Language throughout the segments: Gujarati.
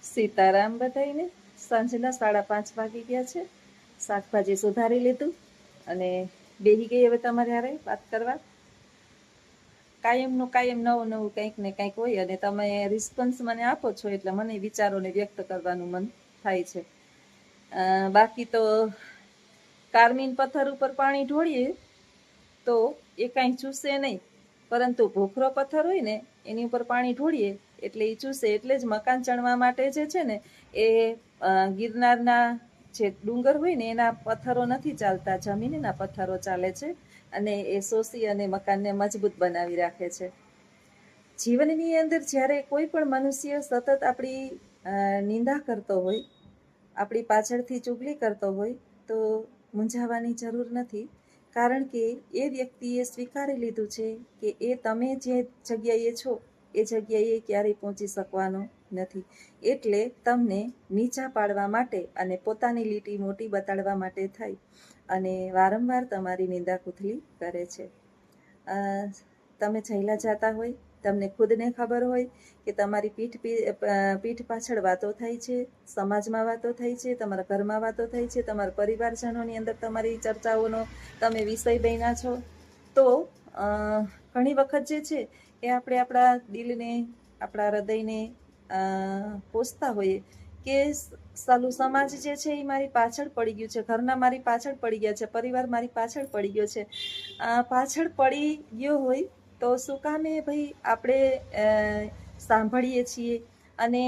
સીતારામ બધાઈને. સાંજના 5:30 વાગી ગયા છે. શાકભાજી સુધારી લીધું અને બેહી ગઈ હવે તમારે હારે વાત કરવા. કાયમનું કાયમ નવું નવું કંઈક ને કંઈક હોય અને તમે રિસ્પોન્સ મને આપો છો એટલે મને વિચારોને વ્યક્ત કરવાનું મન થાય છે. બાકી તો કાર્મીન પથ્થર ઉપર પાણી ઢોળીએ તો એ કાંઈ ચૂસે નહીં, પરંતુ ભોખરો પથ્થર હોય ને એની ઉપર પાણી ઢોળીએ એટલે એ ચૂસે. એટલે જ મકાન ચણવા માટે જે છે ને એ ગિરનારના જે ડુંગર હોય ને એના પથ્થરો નથી ચાલતા, જમીનના પથ્થરો ચાલે છે અને એ શોષી અને મકાનને મજબૂત બનાવી રાખે છે. જીવનની અંદર જ્યારે કોઈ પણ મનુષ્ય સતત આપણી નિંદા કરતો હોય, આપણી પાછળથી ચુગલી કરતો હોય તો મૂંઝાવાની જરૂર નથી, કારણ કે એ વ્યક્તિએ સ્વીકારી લીધું છે કે એ તમે જે જગ્યાએ છો એ જગ્યાએ ક્યારેય પહોંચી શકવાનો નથી. એટલે તમને નીચા પાડવા માટે અને પોતાની લીટી મોટી બતાડવા માટે થાય અને વારંવાર તમારી નિંદા કુથલી કરે છે. તમે ચાલ્યા જતા હોય, તમને ખુદને ખબર હોય કે તમારી પીઠ પાછળ વાતો થાય છે, સમાજમાં વાતો થાય છે, તમારા ઘરમાં વાતો થાય છે, તમારા પરિવારજનોની અંદર તમારી ચર્ચાઓનો તમે વિષય બન્યા છો, તો ઘણી વખત જે છે એ આપણે આપણા દિલને, આપણા હૃદયને પોષતા હોઈએ કે સાલું સમાજ જે છે એ મારી પાછળ પડી ગયું છે, ઘરના મારી પાછળ પડી ગયા છે, પરિવાર મારી પાછળ પડી ગયો છે. પાછળ પડી ગયો હોય તો શું કામે ભાઈ આપણે સાંભળીએ છીએ. અને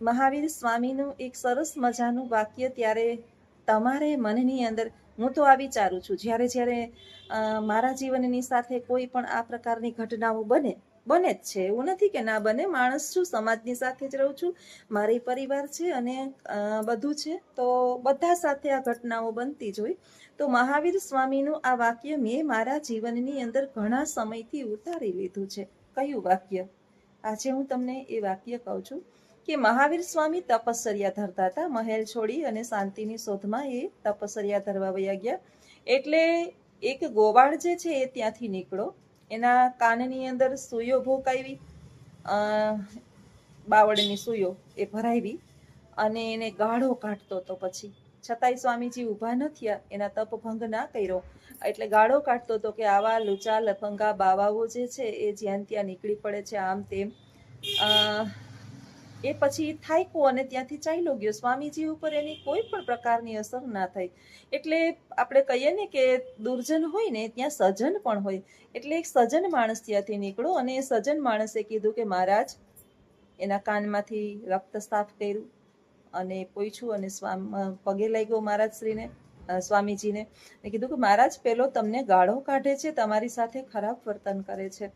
મહાવીર સ્વામીનું એક સરસ મજાનું વાક્ય ત્યારે તમારે મનની અંદર, હું તો આ વિચારું છું, જ્યારે મારા જીવનની સાથે કોઈ પણ આ પ્રકારની ઘટનાઓ બને જ છે, એવું નથી કે ના બને. માણસ છું, સમાજની સાથે જ રહું છું, મારી પરિવાર છે અને બધું છે, તો બધા સાથે આ ઘટનાઓ બનતી જ હોય. તો મહાવીર સ્વામીનું આ વાક્ય મેં મારા જીવનની અંદર ઘણા સમયથી ઉતારી લીધું છે. કયું વાક્ય? આજે હું તમને એ વાક્ય કહું છું કે મહાવીર સ્વામી તપશ્ચર્યા ધરતા હતા, મહેલ છોડી અને શાંતિની શોધમાં એ તપશ્ચર્યા ધરવા વયા ગયા. એટલે એક ગોવાળ જે છે એ ત્યાંથી નીકળો, એના કાનની અંદર સૂયો ભોકાવી, બાવળની સૂયો એ ભરાવી અને એને ગાળો કાઢતો હતો. પછી છતાંય સ્વામીજી ઊભા ન થયા, એના તપ ભંગ ના કર્યો. એટલે ગાળો કાઢતો હતો કે આવા લુચા લફંગા બાવાઓ જે છે એ જ્યાં ત્યાં નીકળી પડે છે, આમ તેમ. એ પછી થાક્યો અને ત્યાંથી ચાલ્યો ગયો. સ્વામીજી ઉપર એની કોઈ પણ પ્રકારની અસર ના થઈ. એટલે આપણે કહીએ ને કે દુર્જન હોય ને ત્યાં સજ્જન પણ હોય. એટલે એક સજ્જન માણસ ત્યાંથી નીકળો અને એ સજ્જન માણસે કીધું કે મહારાજ, એના કાનમાંથી રક્ત સાફ કર્યું અને પૂછ્યું અને પગે લાગ્યો મહારાજ શ્રીને, સ્વામીજીને. કીધું કે મહારાજ, પેલો તમને ગાળો કાઢે છે, તમારી સાથે ખરાબ વર્તન કરે છે.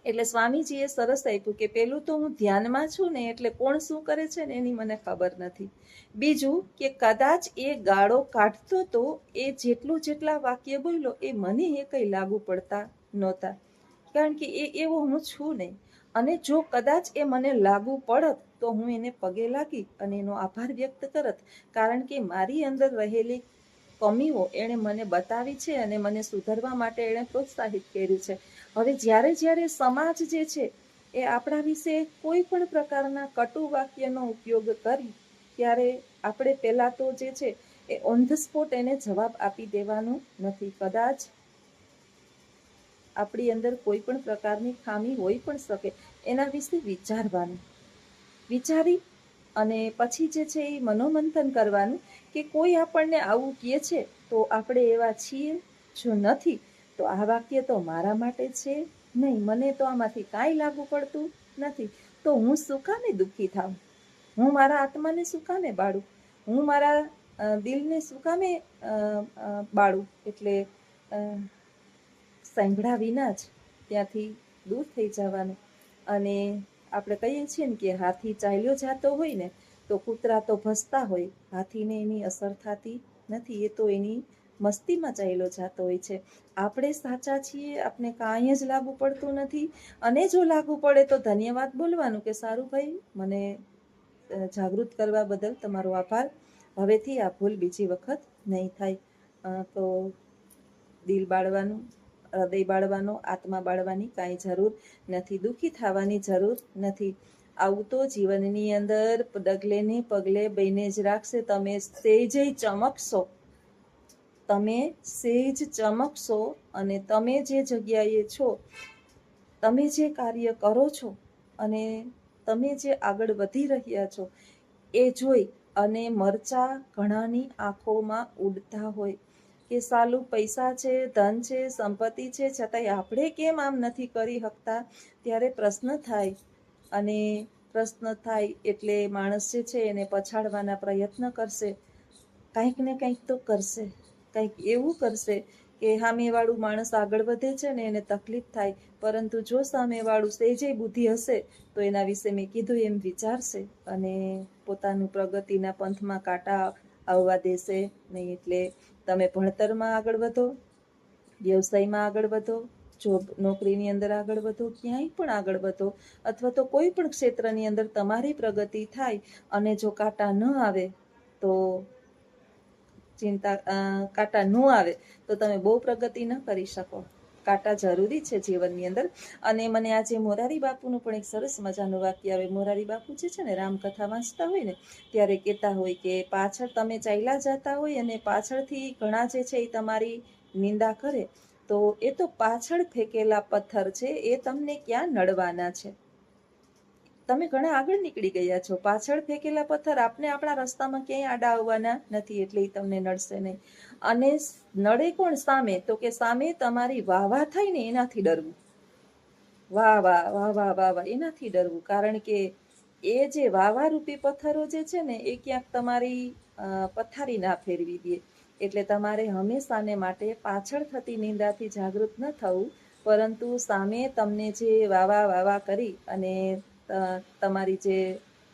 એટલે સ્વામીજીએ સરસ આપ્યું કે પેલું તો હું ધ્યાનમાં છું ને, એટલે કોણ શું કરે છે ને એની મને ખબર નથી. બીજું કે કદાચ એ ગાળો કાઢતો તો એ જેટલા વાક્ય બોલ્યો એ મને એ કંઈ લાગુ પડતા નહોતા, કારણ કે એ એવો હું છું નહીં. અને જો કદાચ એ મને લાગુ પડત તો હું એને પગે લાગી અને એનો આભાર વ્યક્ત કરત, કારણ કે મારી અંદર રહેલી કમીઓ એણે મને બતાવી છે અને મને સુધારવા માટે એણે પ્રોત્સાહિત કર્યું છે. હવે જ્યારે સમાજ જે છે એ આપણા વિશે કોઈ પણ પ્રકારના કટુ વાક્યનો ઉપયોગ કરી, ત્યારે આપણે પહેલાં તો જે છે એ ઓન ધ સ્પોટ એને જવાબ આપી દેવાનું નથી. કદાચ આપણી અંદર કોઈ પણ પ્રકારની ખામી હોઈ પણ શકે, એના વિશે વિચારવાનું, વિચારી અને પછી જે છે એ મનોમંથન કરવાનું કે કોઈ આપણને આવું કહે છે તો આપણે એવા છીએ, જો નથી તો આ વાક્ય તો મારા માટે છે નહીં, મને તો આમાંથી કાંઈ લાગુ પડતું નથી, તો હું શું કામે દુઃખી થાઉં, હું મારા આત્માને શું કામે બાળું, હું મારા દિલને શું કામે બાળું. એટલે સાંભળ્યા વિના જ ત્યાંથી દૂર થઈ જવાનું. અને આપણે કહીએ છીએ ને કે હાથી ચાલ્યો જતો હોય ને તો કૂતરા તો ભસતા હોય, હાથીને એની અસર થતી નથી, એ તો એની મસ્તીમાં ચાલ્યો જતો હોય છે. આપણે સાચા છીએ, આપણે કાંઈ જ લાગુ પડતું નથી. અને જો લાગુ પડે તો ધન્યવાદ બોલવાનું કે સારું ભાઈ, મને જાગૃત કરવા બદલ તમારો આભાર, હવેથી આ ભૂલ બીજી વખત નહીં થાય. તો દિલ બાળવાનું, હૃદય બાળવાનો, આત્મા બાળવાની કાંઈ જરૂર નથી, દુઃખી થવાની જરૂર નથી. આવું તો જીવનની અંદર ડગલે ને પગલે બહીને જ રાખશે. તમે સેજે ચમકશો, તમે સેજ ચમકશો અને તમે જે જગ્યાએ છો, તમે જે કાર્ય કરો છો અને તમે જે આગળ વધી રહ્યા છો એ જોઈ અને મરચા ઘણાની આંખોમાં ઉડતા હોય કે સાલું પૈસા છે, ધન છે, સંપત્તિ છે, છતાંય આપણે કેમ આમ નથી કરી શકતા. ત્યારે પ્રશ્ન થાય, અને પ્રશ્ન થાય એટલે માણસ જે છે એને પછાડવાના પ્રયત્ન કરશે. કંઈક ને કંઈક તો કરશે, કંઈક એવું કરશે કે સામેવાળું માણસ આગળ વધે છે ને એને તકલીફ થાય, પરંતુ જો સામેવાળું સેજે બુદ્ધિ હશે તો એના વિશે મેં કીધું એમ વિચારશે અને પોતાનું પ્રગતિના પંથમાં કાંટા આવવા દેશે નહીં. એટલે તમે ભણતરમાં આગળ વધો, વ્યવસાયમાં આગળ વધો, જોબ નોકરીની અંદર આગળ વધો, ક્યાંય પણ આગળ વધો, અથવા તો કોઈ પણ ક્ષેત્રની અંદર તમારી પ્રગતિ થાય અને જો કાંટા ન આવે તો કાંટા ન આવે તો તમે બહુ પ્રગતિ ન કરી શકો. કાંટા જરૂરી છે જીવનની અંદર. અને મને આજે મોરારી બાપુનું પણ એક સરસ મજાનું વાક્ય આવે. મોરારી બાપુ જે છે ને રામકથા વાંચતા હોય ને ત્યારે કહેતા હોય કે પાછળ તમે ચાલ્યા જતા હોય અને પાછળથી ઘણા જે છે એ તમારી નિંદા કરે, તો એ તો પાછળ ફેંકેલા પથ્થર છે, એ તમને ક્યાં નડવાના છે. તમે ઘણા આગળ નીકળી ગયા છો, પાછળ ફેંકેલા પથ્થર આપને આપણા રસ્તામાં ક્યાંય આડા આવવાના નથી, એટલે એ તમને નડશે નહીં. અને નડે કોણ સામે, તો કે સામે તમારી વાહ વાહ થાય ને એનાથી ડરવું. વાહ વાહ વાહ વાહ વાહ વાહ એનાથી ડરવું, કારણ કે એ જે વાવા રૂપી પથ્થરો જે છે ને એ ક્યાંક તમારી પથારી ના ફેરવી દે. એટલે તમારે હંમેશાને માટે પાછળ થતી નિંદાથી જાગૃત ન થવું, પરંતુ સામે તમને જે વાવા વાવા કરી અને તમારી જે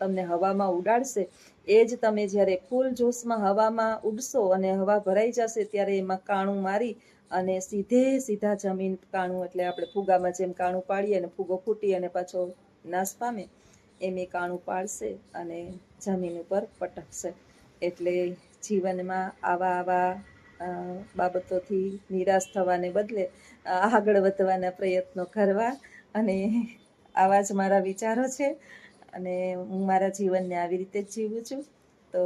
તમને હવામાં ઉડાડશે, એ જ તમે જ્યારે ફૂલ જોશમાં હવામાં ઉડશો અને હવા ભરાઈ જશે ત્યારે એમાં કાણું મારી અને સીધા જમીન, કાણું એટલે આપણે ફુગામાં જેમ કાણું પાડીએ અને ફુગો ફૂટી અને પાછો નાશ પામે એમ એ કાણું પાડશે અને જમીન ઉપર પટકશે. એટલે જીવનમાં આવા બાબતોથી નિરાશ થવાને બદલે આગળ વધવાના પ્રયત્નો કરવા. અને આવા જ મારા વિચારો છે અને હું મારા જીવનને આવી રીતે જ જીવું છું. તો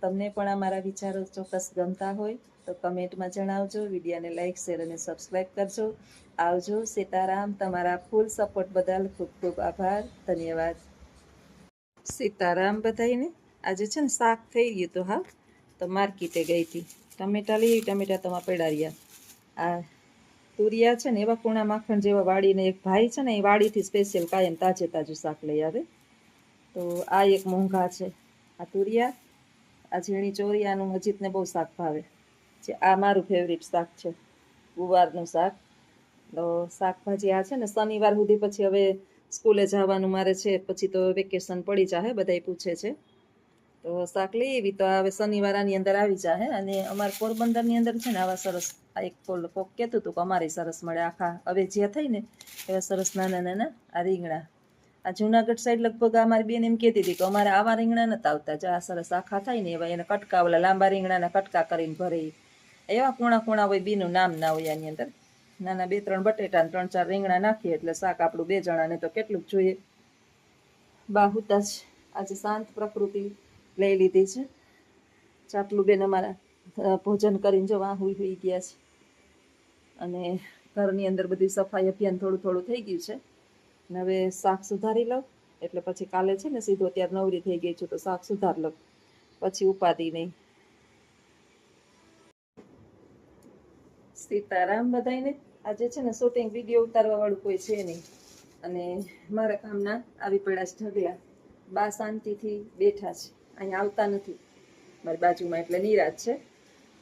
તમને પણ આ મારા વિચારો ચોક્કસ ગમતા હોય તો કમેન્ટમાં જણાવજો. વિડીયોને લાઈક, શેર અને સબસ્ક્રાઈબ કરજો. આવજો. સીતારામ. તમારા ફૂલ સપોર્ટ બદલ ખૂબ ખૂબ આભાર. ધન્યવાદ. સીતારામ બધાઈને. આજે છે ને શાક થઈ ગયું તો હા, તો માર્કેટે ગઈ હતી, ટમેટા લઈ, ટમેટા તમારા પડ્યા રહ્યા. આ તુરિયા છે ને એવા કૂણા માખણ જેવા વાળીને એક ભાઈ છે ને એ વાડીથી સ્પેશિયલ કાયમ તાજે તાજું શાક લઈ આવે. તો આ એક મોંઘા છે, આ તુરિયા, આ ઝીણી ચોરિયાનું અજીતને બહુ શાક ભાવે છે. આ મારું ફેવરિટ શાક છે, ગુવારનું શાક. તો શાકભાજી આ છે ને શનિવાર સુધી પછી હવે સ્કૂલે જવાનું મારે છે, પછી તો વેકેશન પડી જાહે, બધાય પૂછે છે. તો શાક લઈ એવી તો હવે શનિવાર આની અંદર આવી જાહે. અને અમારે પોરબંદરની અંદર છે ને આવા સરસ, આ એક કોક કહેતું હતું કે અમારે સરસ મળે, આખા હવે જે થઈ ને એવા સરસ નાના નાના આ રીંગણા. આ જુનાગઢ સાઈડ લગભગ અમારી બેન એમ કહેતી હતી કે અમારે આવા રીંગણા નથી આવતા, જે આ સરસ આખા થાય ને એવા એને કટકા, ઓલા લાંબા રીંગણાના કટકા કરીને ભરે એવા કૂણા કૂણા હોય, બીનું નામ ના હોય આની અંદર. નાના 2-3 બટેટા 3-4 રીંગણા નાખીએ એટલે શાક આપણું 2 જણાને તો કેટલું જોઈએ. બાહુતા જ આજે શાંત પ્રકૃતિ લઈ લીધી છે. ચાપલું બેન અમારા ભોજન કરીને જો આ હુઈ ગયા છે. અને ઘરની અંદર બધી સફાઈ અભિયાન થોડું થોડું થઈ ગયું છે. અને હવે શાક સુધારી લઉં એટલે પછી કાલે છે ને સીધો અત્યારે નવરી થઈ ગઈ છું તો શાક સુધાર લઉં, પછી ઉપાધિ નહીં. સીતારામ બધાઈને. આજે છે ને શૂટિંગ વિડીયો ઉતારવા વાળું કોઈ છે નહીં અને મારા કામના આવી પડ્યા છે ઢગલા. બા શાંતિથી બેઠા છે, અહીંયા આવતા નથી મારી બાજુમાં, એટલે નિરાશ છે.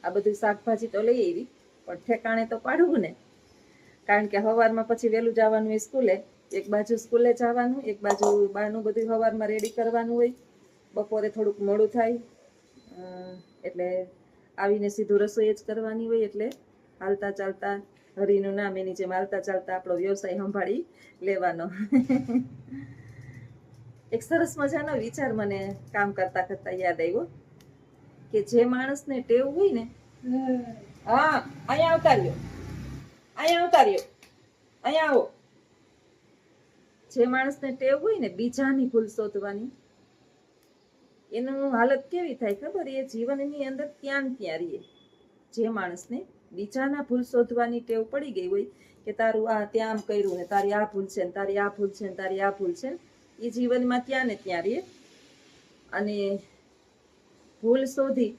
આ બધું શાકભાજી તો લઈ આવી પણ ઠેકાણે તો પાડવું ને, કારણ કે સવારમાં પછી વહેલું જવાનું હોય સ્કૂલે. એક બાજુ સ્કૂલે જવાનું, એક બાજુ બાનું બધું સવારમાં રેડી કરવાનું હોય. બપોરે થોડુંક મોડું થાય એટલે આવીને સીધું રસોઈ જ કરવાની હોય. એટલે હાલતા ચાલતા હરીનું નામ, એની જેમ હાલતા ચાલતા આપણો વ્યવસાય સંભાળી લેવાનો. એક સરસ મજાનો વિચાર મને કામ કરતા કરતા યાદ આવ્યો કે જે માણસને ટેવ હોય ને, હા અહીંયા આવતા રહ્યો, અહીંયા આવતા રહ્યો, અહીંયા આવો. જે માણસને ટેવ હોય ને બીજાની ભૂલ શોધવાની, એનું હાલત કેવી થાય ખબર? એ જીવનની અંદર ત્યાં ને ત્યાં રહીએ. જે માણસને બીજાના ભૂલ શોધવાની ટેવ પડી ગઈ હોય કે તારું આ ત્યાં આમ કર્યું ને તારી આ ભૂલ છે ને તારી આ ભૂલ છે ને તારી આ ભૂલ છે, એ જીવનમાં ત્યાં ને ત્યાં રહીએ. અને ભૂલ શોધી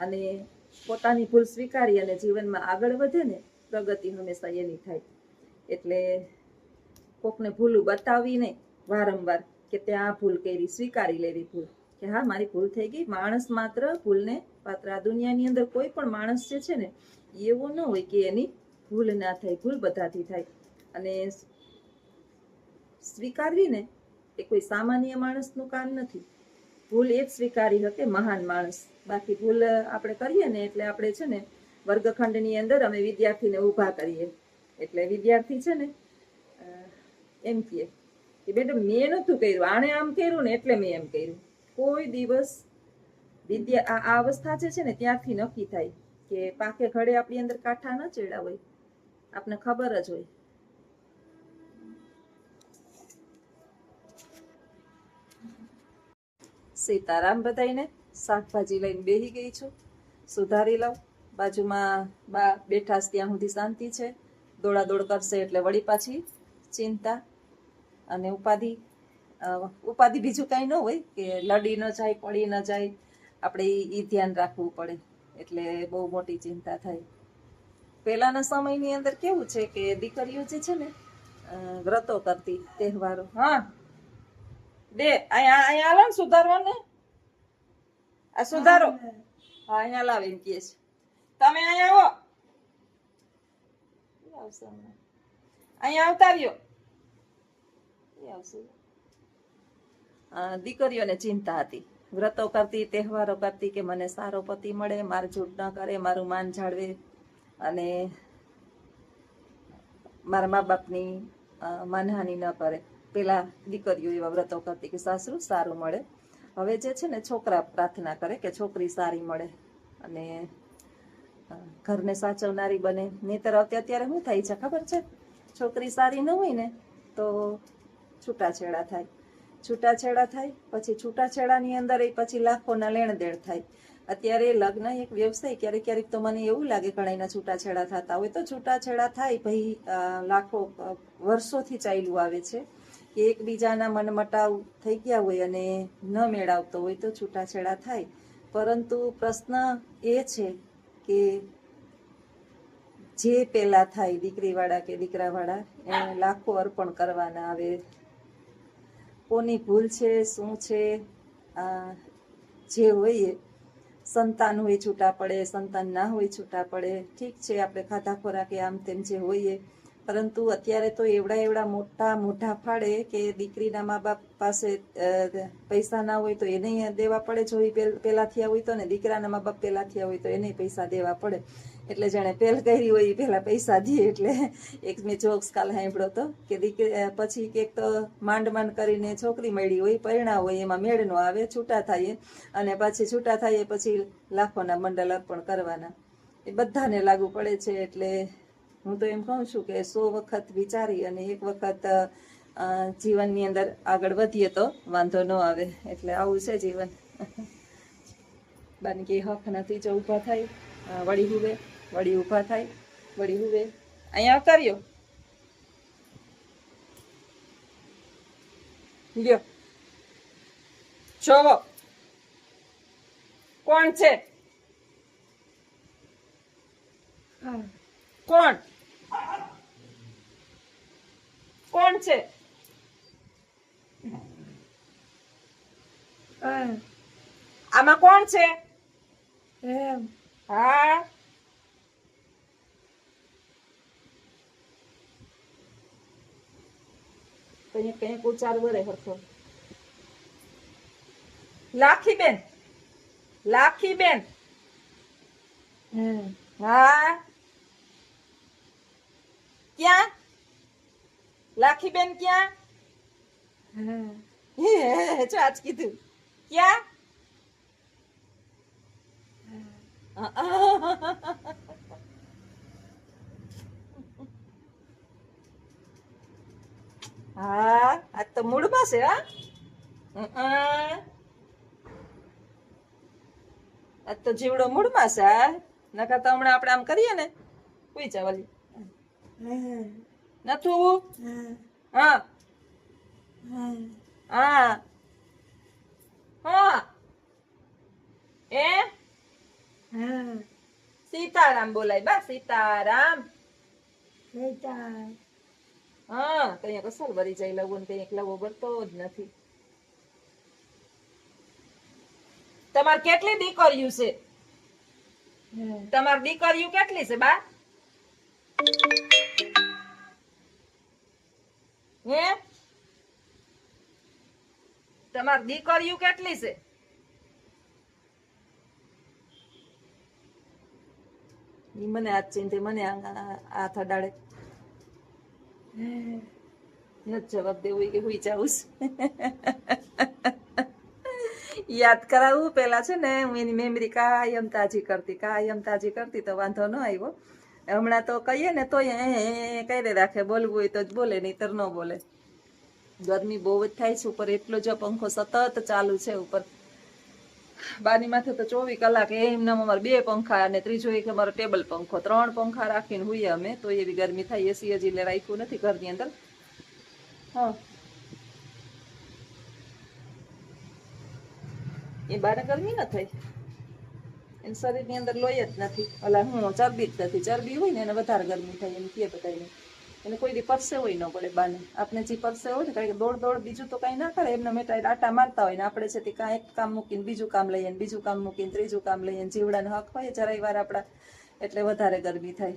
અને પોતાની ભૂલ સ્વીકારી અને જીવનમાં આગળ વધે ને, પ્રગતિ હંમેશા એની થાય. એટલે કોકને ભૂલું બતાવવી નહીં વારંવાર, કે ત્યાં આ ભૂલ કરી, સ્વીકારી લેવી ભૂલ, કે હા મારી ભૂલ થઈ ગઈ. માણસ માત્ર ભૂલને પાત્ર. આ દુનિયાની અંદર કોઈ પણ માણસ જે છે ને એવો ન હોય કે એની ભૂલ ના થાય. ભૂલ બધાથી થાય. અને સ્વીકારવી ને એ કોઈ સામાન્ય માણસનું કામ નથી. ભૂલ એ જ સ્વીકારી શકે મહાન માણસ. બાકી ભૂલ આપણે કરીએ ને એટલે આપણે છે ને વર્ગખંડની અંદર અમે વિદ્યાર્થીને ઊભા કરીએ. એટલે વિદ્યાર્થી છે ને એમ કહે કે મેડમ મેં નહોતું કર્યું, આણે આમ કર્યું ને એટલે મેં એમ કર્યું. કોઈ દિવસ આ અવસ્થા જે છે ને ત્યારથી નક્કી થાય કે પાકે ઘડે આપણી અંદર કાંઠા ન ચડ્યા હોય, આપને ખબર જ હોય. સીતારામ બધાઈને. શાકભાજી લઈને બેહી ગઈ છું, સુધારી લઉં. બાજુમાં બા બેઠા ત્યાં સુધી શાંતિ છે. દોડાદોડ કરશે એટલે વળી પાછી ચિંતા અને ઉપાધિ. ઉપાધિ બીજું કાંઈ ન હોય કે લડી ન જાય, પડી ન જાય, આપણે એ ધ્યાન રાખવું પડે. એટલે બહુ મોટી ચિંતા થાય. પહેલાના સમયની અંદર કેવું છે કે દીકરીઓ જે છે ને વ્રતો કરતી, તહેવારો. હા દે અહીંયા આવો ને સુધારવાને, આ સુધારો. હા અહીંયા લાવે એમ કે છે. તમે અહીંયા આવો, અહીંયા આવતા રહ્યો. દીકરીઓને ચિંતા હતી, વ્રતો કરતી, તહેવારો કરતી કે મને સારો પતિ મળે, મારું જૂઠ ન કરે, મારું માન જાળવે અને મારા મા બાપની માનહાનિ ન કરે. પેલા દીકરીઓ એવા વ્રતો કરતી કે સાસરું સારું મળે. હવે જે છે ને છોકરા પ્રાર્થના કરે કે છોકરી સારી મળે અને ઘરને સાચવનારી બને. નહીતર અત્યારે શું થાય છે ખબર છે? છોકરી સારી ન હોય ને તો છૂટાછેડા થાય. છૂટાછેડા થાય પછી છૂટાછેડાની અંદર એ પછી લાખોના લેણ દેણ થાય. અત્યારે લગ્ન એક વ્યવસાય. ક્યારેક ક્યારેક તો મને એવું લાગે ઘણાના છૂટાછેડા થતા હોય તો છૂટાછેડા થાય ભાઈ લાખો વર્ષોથી ચાલ્યું આવે છે કે એકબીજાના મનમટાવ થઈ ગયા હોય અને ન મેળવતો હોય તો છૂટાછેડા થાય. પરંતુ પ્રશ્ન એ છે કે જે પેલા થાય દીકરીવાળા કે દીકરાવાળા એને લાખો અર્પણ કરવાના આવે. કોની ભૂલ છે, શું છે, જે હોય સંતાન હોય છૂટા પડે, સંતાન ના હોય છૂટા પડે. ઠીક છે, આપણે ખાધા ખોરાકે આમ તેમ જે હોઈએ, પરંતુ અત્યારે તો એવડા મોટા મોઢા ફાડે કે દીકરીના મા બાપ પાસે પૈસા ના હોય તો એને દેવા પડે. જો એ પેલા થયા હોય તો, ને દીકરાના મા બાપ પેલા થયા હોય તો એને પૈસા દેવા પડે. એટલે જેણે પહેલ કરી હોય એ પેલા પૈસા દે. એટલે એક મેં જોક્સ કાલ સાંભળ્યો હતો કે દીકરી પછી કંઈક તો માંડ કરીને છોકરી મળી હોય, પરિણામ હોય, એમાં મેળ નો આવે, છૂટા થાય અને પછી છૂટા થાય પછી લાખોના મંડળ અર્પણ કરવાના. એ બધાને લાગુ પડે છે. એટલે હું તો એમ કહું છું કે 100 વખત વિચારી અને એક વખત જીવનની અંદર આગળ વધીએ તો વાંધો ન આવે. એટલે આવું છે જીવન. બાની કે હક નથી જો ઊભા થાય, વળી હુવે, વળી ઊભા થાય, વળી હુવે. અહીંયા કર્યો લ્યો, જોવો કોણ છે? કોણ કોણ છે? આમાં કોણ છે? હા કઈ ઉચ્ચાર વરે હરખો. લાખીબેન, લાખીબેન. હા ક્યાં? લાખીબેન ક્યાં? જો આજ કીધું ક્યાં? હા આ તો મૂળમાં છે હા આ તો જીવડો મૂળમાં છે હા નકર તો હમણાં આપણે આમ કરીએ ને કોઈ ચાવલી નથું હા હા હા એ સીતારામ બોલાય બા સીતારામ હા તો અહીંયા કસર ભરી જાય લવો ને ત્યાં એક લવો ભરતો જ નથી તમારે કેટલી દીકરીઓ છે તમારી દીકરીઓ કેટલી છે બા હે તમારી દીકરીઓ કેટલી છે ઈ મને હાથ ચીંધી મને હાથ અડાડે નથી જવાબ દેવું કે હુઈ જાઉં યાદ કરાવવું પેલા છે ને હું એની મેમરી કાયમ તાજી કરતી તો વાંધો ન આવ્યો હમણાં તો કહીએ ને તોય કહી રાખે બોલવું હોય તો જ બોલે નહીતર ન બોલે ગરમી બહુ જ થાય છે ઉપર એટલો જ પંખો સતત ચાલુ છે ઉપર બાની માથે તો 24 કલાક એમને અમારે 2 પંખા અને ત્રીજો એક અમારો ટેબલ પંખો 3 પંખા રાખીને હોઈએ અમે તો એવી ગરમી થાય એસી હજી એટલે રાખ્યું નથી ઘરની અંદર હા એ બાને ગરમી ન થાય એને શરીરની અંદર લોહી જ નથી ઓલા હું ચરબી જ નથી ચરબી હોય ને એને વધારે ગરમી થાય એમ કે બધાને એને કોઈ દી પરસે હોય ન પડે બાને આપણે જે પરસે હોય ને કારણ કે દોડ બીજું તો કાંઈ ના કરે એમને મેટા આટા મારતા હોય ને આપણે છે તે કાંઈ એક કામ મૂકીને બીજું કામ લઈએ ને બીજું કામ મૂકીને ત્રીજું કામ લઈએ જીવડાનો હક હોય જરાય વાર આપણા એટલે વધારે ગરમી થાય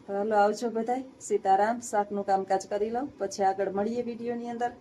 તો હાલો આવજો બધાય સીતારામ શાકનું કામકાજ કરી લો પછી આગળ મળીએ વિડીયોની અંદર